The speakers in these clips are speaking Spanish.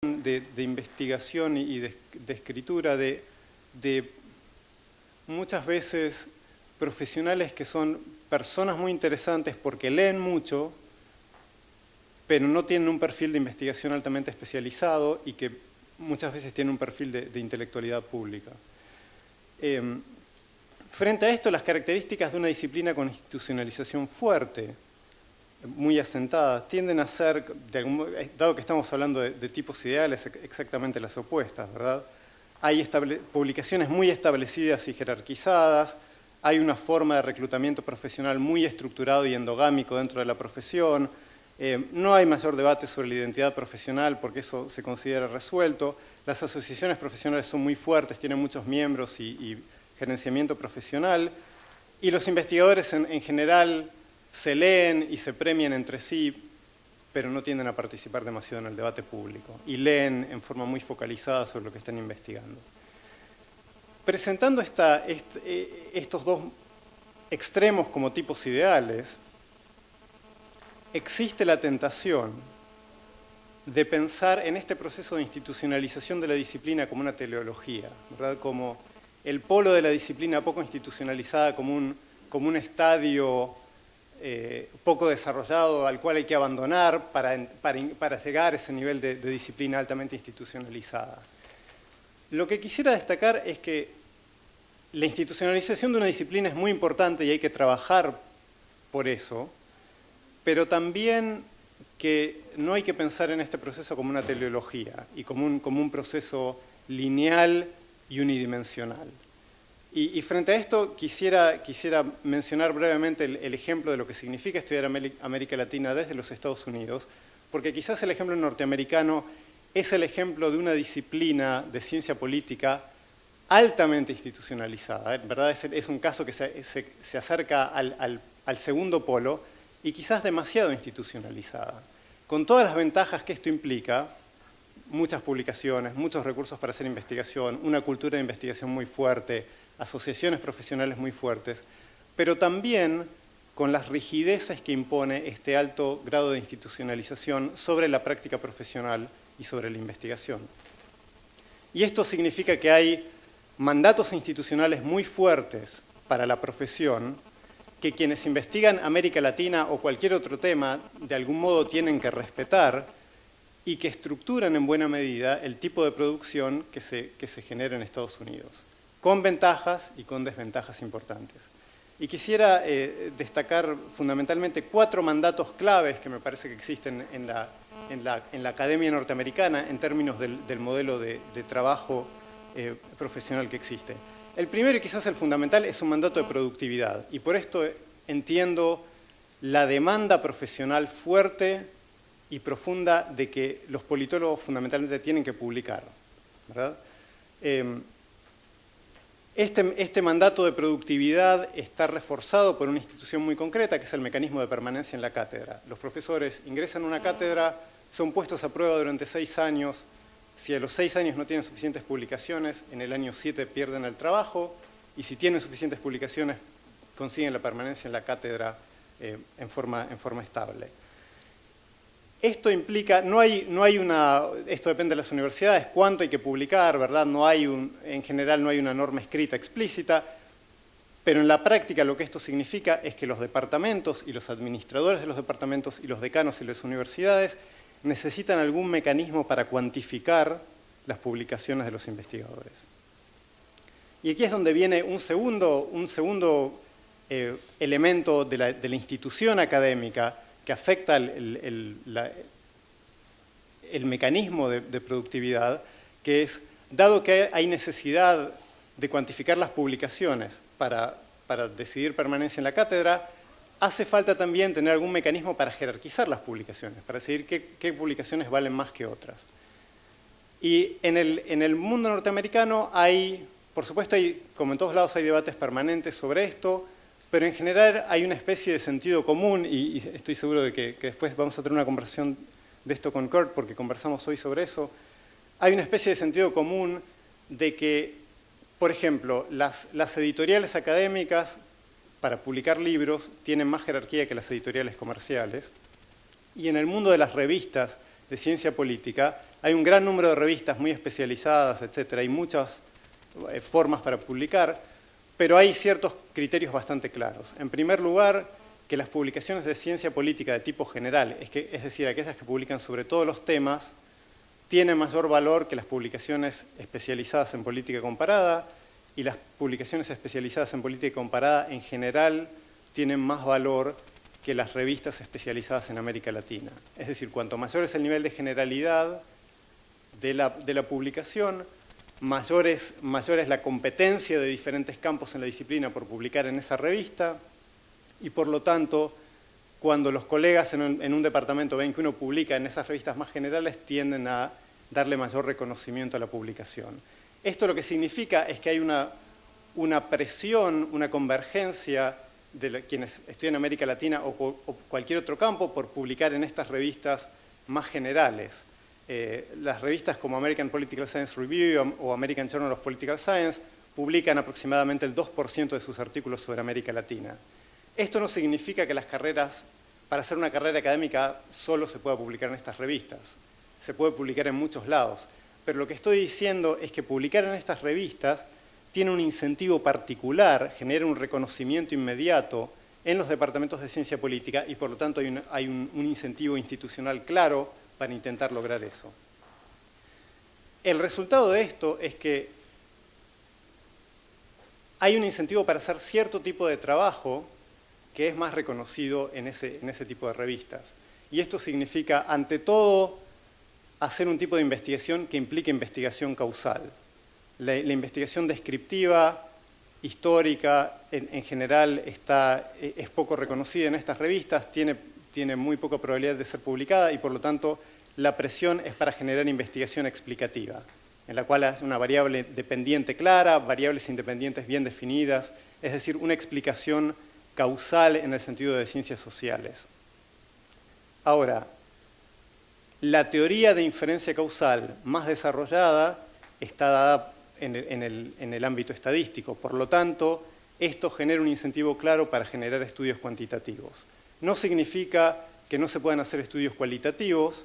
de investigación y de escritura de muchas veces profesionales que son personas muy interesantes porque leen mucho, pero no tienen un perfil de investigación altamente especializado y que muchas veces tienen un perfil de intelectualidad pública. Frente a esto, las características de una disciplina con institucionalización fuerte, muy asentadas, tienden a ser, dado que estamos hablando de tipos ideales, exactamente las opuestas, ¿verdad? Hay publicaciones muy establecidas y jerarquizadas, hay una forma de reclutamiento profesional muy estructurado y endogámico dentro de la profesión, no hay mayor debate sobre la identidad profesional porque eso se considera resuelto, las asociaciones profesionales son muy fuertes, tienen muchos miembros y gerenciamiento profesional, y los investigadores en general se leen y se premian entre sí, pero no tienden a participar demasiado en el debate público, y leen en forma muy focalizada sobre lo que están investigando. Presentando estos dos extremos como tipos ideales, existe la tentación de pensar en este proceso de institucionalización de la disciplina como una teleología, ¿verdad? Como el polo de la disciplina poco institucionalizada como un estadio poco desarrollado al cual hay que abandonar para llegar a ese nivel de disciplina altamente institucionalizada. Lo que quisiera destacar es que la institucionalización de una disciplina es muy importante y hay que trabajar por eso, pero también que no hay que pensar en este proceso como una teleología y como un proceso lineal y unidimensional. Y frente a esto quisiera mencionar brevemente el ejemplo de lo que significa estudiar América Latina desde los Estados Unidos, porque quizás el ejemplo norteamericano es el ejemplo de una disciplina de ciencia política altamente institucionalizada, ¿verdad? Es un caso que se acerca al segundo polo y quizás demasiado institucionalizada. Con todas las ventajas que esto implica, muchas publicaciones, muchos recursos para hacer investigación, una cultura de investigación muy fuerte, asociaciones profesionales muy fuertes, pero también con las rigideces que impone este alto grado de institucionalización sobre la práctica profesional y sobre la investigación. Y esto significa que hay mandatos institucionales muy fuertes para la profesión que quienes investigan América Latina o cualquier otro tema de algún modo tienen que respetar y que estructuran en buena medida el tipo de producción que se genera en Estados Unidos, con ventajas y con desventajas importantes. Y quisiera destacar fundamentalmente 4 mandatos claves que me parece que existen en la academia norteamericana en términos del modelo de trabajo profesional que existe. El primero y quizás el fundamental es un mandato de productividad y por esto entiendo la demanda profesional fuerte y profunda de que los politólogos fundamentalmente tienen que publicar, ¿verdad? Este mandato de productividad está reforzado por una institución muy concreta, que es el mecanismo de permanencia en la cátedra. Los profesores ingresan a una cátedra, son puestos a prueba durante 6 años. Si a los 6 años no tienen suficientes publicaciones, en el año 7 pierden el trabajo, y si tienen suficientes publicaciones, consiguen la permanencia en la cátedra en forma estable. Esto implica, esto depende de las universidades, cuánto hay que publicar, ¿verdad? En general no hay una norma escrita explícita, pero en la práctica lo que esto significa es que los departamentos y los administradores de los departamentos y los decanos y las universidades necesitan algún mecanismo para cuantificar las publicaciones de los investigadores. Y aquí es donde viene un segundo elemento de la institución académica que afecta el mecanismo de productividad, que es, dado que hay necesidad de cuantificar las publicaciones para decidir permanencia en la cátedra, hace falta también tener algún mecanismo para jerarquizar las publicaciones, para decidir qué publicaciones valen más que otras. Y en el mundo norteamericano por supuesto, como en todos lados hay debates permanentes sobre esto, pero en general hay una especie de sentido común, y estoy seguro de que después vamos a tener una conversación de esto con Kurt, porque conversamos hoy sobre eso. Hay una especie de sentido común de que, por ejemplo, las editoriales académicas para publicar libros tienen más jerarquía que las editoriales comerciales, y en el mundo de las revistas de ciencia política, hay un gran número de revistas muy especializadas, etcétera, hay muchas formas para publicar, pero hay ciertos criterios bastante claros. En primer lugar, que las publicaciones de ciencia política de tipo general, es decir, aquellas que publican sobre todos los temas, tienen mayor valor que las publicaciones especializadas en política comparada, y las publicaciones especializadas en política comparada en general tienen más valor que las revistas especializadas en América Latina. Es decir, cuanto mayor es el nivel de generalidad de la publicación, mayor es la competencia de diferentes campos en la disciplina por publicar en esa revista, y por lo tanto, cuando los colegas en un departamento ven que uno publica en esas revistas más generales, tienden a darle mayor reconocimiento a la publicación. Esto lo que significa es que hay una presión, una convergencia de quienes estudian América Latina o cualquier otro campo por publicar en estas revistas más generales. Las revistas como American Political Science Review o American Journal of Political Science publican aproximadamente el 2% de sus artículos sobre América Latina. Esto no significa que las carreras, para hacer una carrera académica, solo se pueda publicar en estas revistas. Se puede publicar en muchos lados. Pero lo que estoy diciendo es que publicar en estas revistas tiene un incentivo particular, genera un reconocimiento inmediato en los departamentos de ciencia política y por lo tanto hay un incentivo institucional claro para intentar lograr eso. El resultado de esto es que hay un incentivo para hacer cierto tipo de trabajo que es más reconocido en ese tipo de revistas. Y esto significa, ante todo, hacer un tipo de investigación que implique investigación causal. La investigación descriptiva, histórica, en general es poco reconocida en estas revistas, tiene muy poca probabilidad de ser publicada y por lo tanto la presión es para generar investigación explicativa, en la cual hay una variable dependiente clara, variables independientes bien definidas, es decir, una explicación causal en el sentido de ciencias sociales. Ahora, la teoría de inferencia causal más desarrollada está dada en el ámbito estadístico. Por lo tanto, esto genera un incentivo claro para generar estudios cuantitativos. No significa que no se puedan hacer estudios cualitativos.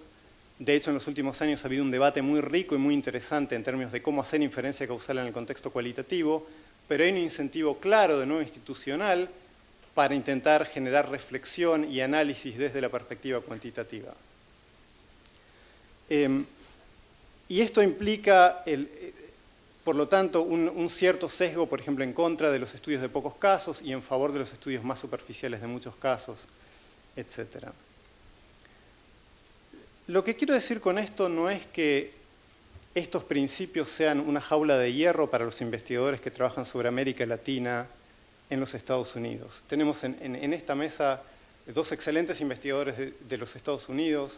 De hecho, en los últimos años ha habido un debate muy rico y muy interesante en términos de cómo hacer inferencia causal en el contexto cualitativo, pero hay un incentivo claro de nuevo institucional para intentar generar reflexión y análisis desde la perspectiva cuantitativa. Y esto implica, por lo tanto, un cierto sesgo, por ejemplo, en contra de los estudios de pocos casos y en favor de los estudios más superficiales de muchos casos, etc. Lo que quiero decir con esto no es que estos principios sean una jaula de hierro para los investigadores que trabajan sobre América Latina en los Estados Unidos. Tenemos en esta mesa dos excelentes investigadores de los Estados Unidos,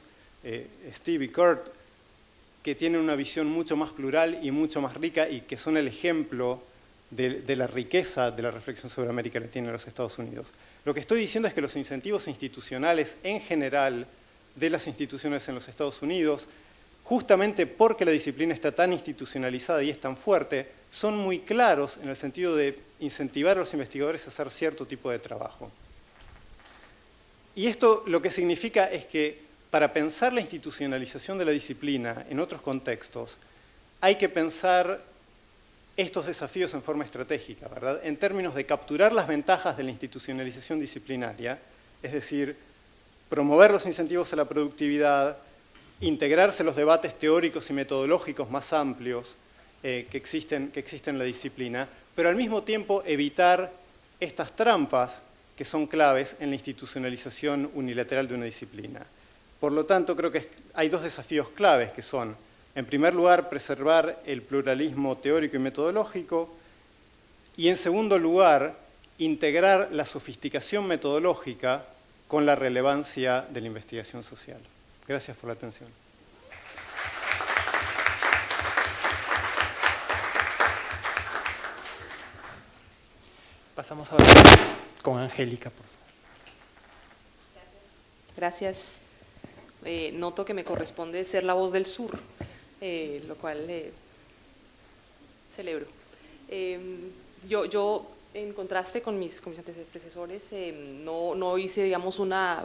Steve y Kurt, que tienen una visión mucho más plural y mucho más rica y que son el ejemplo de la riqueza de la reflexión sobre América Latina en los Estados Unidos. Lo que estoy diciendo es que los incentivos institucionales en general de las instituciones en los Estados Unidos, justamente porque la disciplina está tan institucionalizada y es tan fuerte, son muy claros en el sentido de incentivar a los investigadores a hacer cierto tipo de trabajo. Y esto lo que significa es que para pensar la institucionalización de la disciplina en otros contextos, hay que pensar estos desafíos en forma estratégica, ¿verdad? En términos de capturar las ventajas de la institucionalización disciplinaria, es decir, promover los incentivos a la productividad, integrarse en los debates teóricos y metodológicos más amplios que existen en la disciplina, pero al mismo tiempo evitar estas trampas que son claves en la institucionalización unilateral de una disciplina. Por lo tanto, creo que hay dos desafíos claves que son, en primer lugar, preservar el pluralismo teórico y metodológico y, en segundo lugar, integrar la sofisticación metodológica con la relevancia de la investigación social. Gracias por la atención. Pasamos ahora con Angélica, por favor. Gracias. Noto que me corresponde ser la voz del sur, lo cual celebro. Yo, en contraste con mis antecesores, no hice, digamos, una